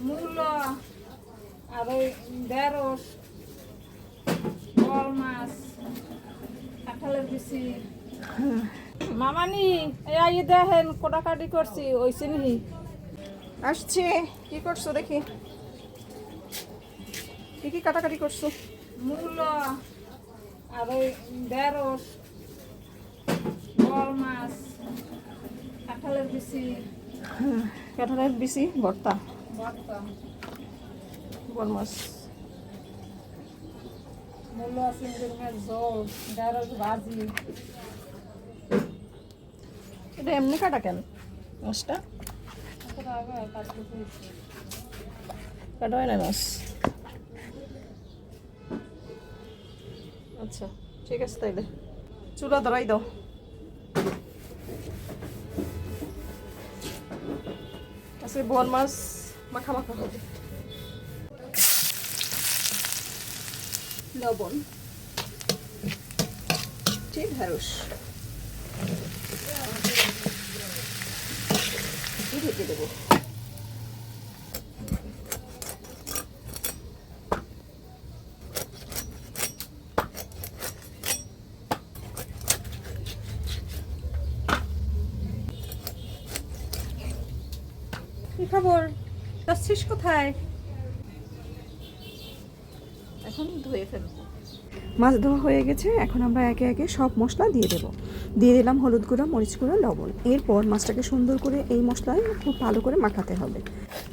মূলো আর ওই ঢেঁড়স, বল মাছ, কাঁঠালের বিচি। মামানি এই দেখেন কোটাকাটি করছি ওইসে নি আসছে। কি করছো দেখি, কি কি কাটাকাটি করছো? মূলো আর ওই ঢেঁড়স, বল মাছ, কাঁঠালের বিচি কাঁঠালের বিচি ভর্তা, ভর্তা, বল মাছ, মূলো চিংড়ির মাছ ঝোল, ঢেঁড়স ভাজি। এটা এমনি কাটা কেন মাছটা? কাটা হয় না মাছ। আচ্ছা ঠিক আছে, তাইলে চুলা ধরাই দাও। আজকে বল মাছ মাখা মাখা হবে। লবণ, ঠিক ঢেঁড়স ঢেকে দেবো। কি খবর, যাচ্ছিস কোথায়? এখন ধুয়ে ফেলবো। মাছ ধোয়া হয়ে গেছে, এখন আমরা একে একে সব মশলা দিয়ে দেব। দিয়ে দিলাম হলুদ গুঁড়ো, মরিচ গুঁড়ো, লবণ। এরপর মাছটাকে সুন্দর করে এই মশলায় খুব ভালো করে মাখাতে হবে।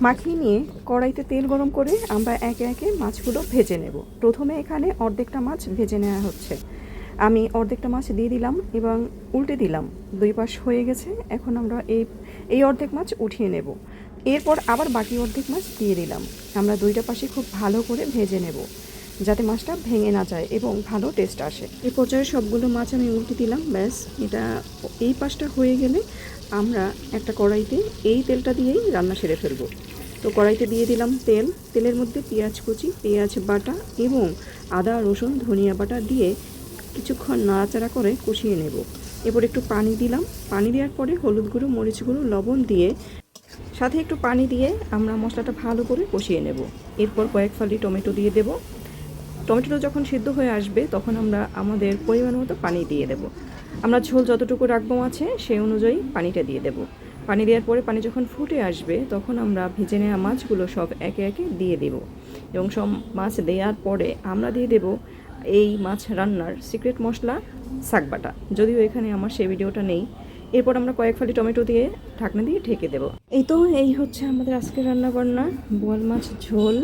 মাখিয়ে নিয়ে কড়াইতে তেল গরম করে আমরা একে একে মাছগুলো ভেজে নেব। প্রথমে এখানে অর্ধেকটা মাছ ভেজে নেওয়া হচ্ছে। আমি অর্ধেকটা মাছ দিয়ে দিলাম এবং উল্টে দিলাম। দুই পাশ হয়ে গেছে, এখন আমরা এই অর্ধেক মাছ উঠিয়ে নেব। এরপর আবার বাকি অর্ধেক মাছ দিয়ে দিলাম। আমরা দুইটা পাশে খুব ভালো করে ভেজে নেব যাতে মাছটা ভেঙে না যায় এবং ভালো টেস্ট আসে। এই পর্যায়ে সবগুলো মাছ আমি উল্টে দিলাম। ব্যাস, এটা এই পাশটা হয়ে গেলে আমরা একটা কড়াইতে এই তেলটা দিয়েই রান্না সেরে ফেলবো। তো কড়াইতে দিয়ে দিলাম তেল। তেলের মধ্যে পেঁয়াজ কুচি, পেঁয়াজ বাটা এবং আদা রসুন ধনিয়া বাটা দিয়ে কিছুক্ষণ নাড়াচাড়া করে কষিয়ে নেব। এরপর একটু পানি দিলাম। পানি দেওয়ার পরে হলুদ গুঁড়ো, মরিচ গুঁড়ো, লবণ দিয়ে সাথে একটু পানি দিয়ে আমরা মশলাটা ভালো করে কষিয়ে নেব। এরপর কয়েক ফালি টমেটো দিয়ে দেব। টমেটোটা যখন সিদ্ধ হয়ে আসবে তখন আমরা আমাদের পরিমাণ মতো পানি দিয়ে দেব। আমরা ঝোল যতটুকু রাখবো মাছে সেই অনুযায়ী পানিটা দিয়ে দেব। পানি দেওয়ার পরে পানি যখন ফুটে আসবে তখন আমরা ভেজে নেওয়া মাছগুলো সব একে একে দিয়ে দেব এবং সব মাছ দেওয়ার পরে আমরা দিয়ে দেব এই মাছ রান্নার সিক্রেট মশলা শাকবাটা, যদিও এখানে আমার সেই ভিডিওটা নেই। এরপর আমরা কয়েক ফালি টমেটো দিয়ে ঢাকনা দিয়ে ঢেকে দেব। এই হচ্ছে আমাদের আজকের রান্না বান্না। বোয়াল মাছ ঝোল,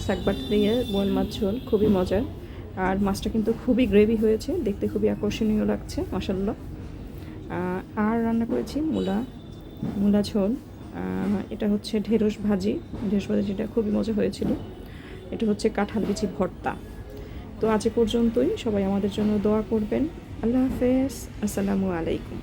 শাকবাটা দিয়ে বোয়াল মাছ ঝোল, খুবই মজার। আর মাছটা কিন্তু খুবই গ্রেভি হয়েছে, দেখতে খুবই আকর্ষণীয় লাগছে মাশাআল্লাহ। আর রান্না করেছি মূলা ঝোল। এটা হচ্ছে ঢেঁড়স ভাজি, যেটা খুবই মজা হয়েছিল। এটা হচ্ছে কাঁঠাল বিচি ভর্তা। তো আজ পর্যন্তই, সবাই আমাদের জন্য দোয়া করবেন। আল্লাহ হাফেজ, আসসালামু আলাইকুম।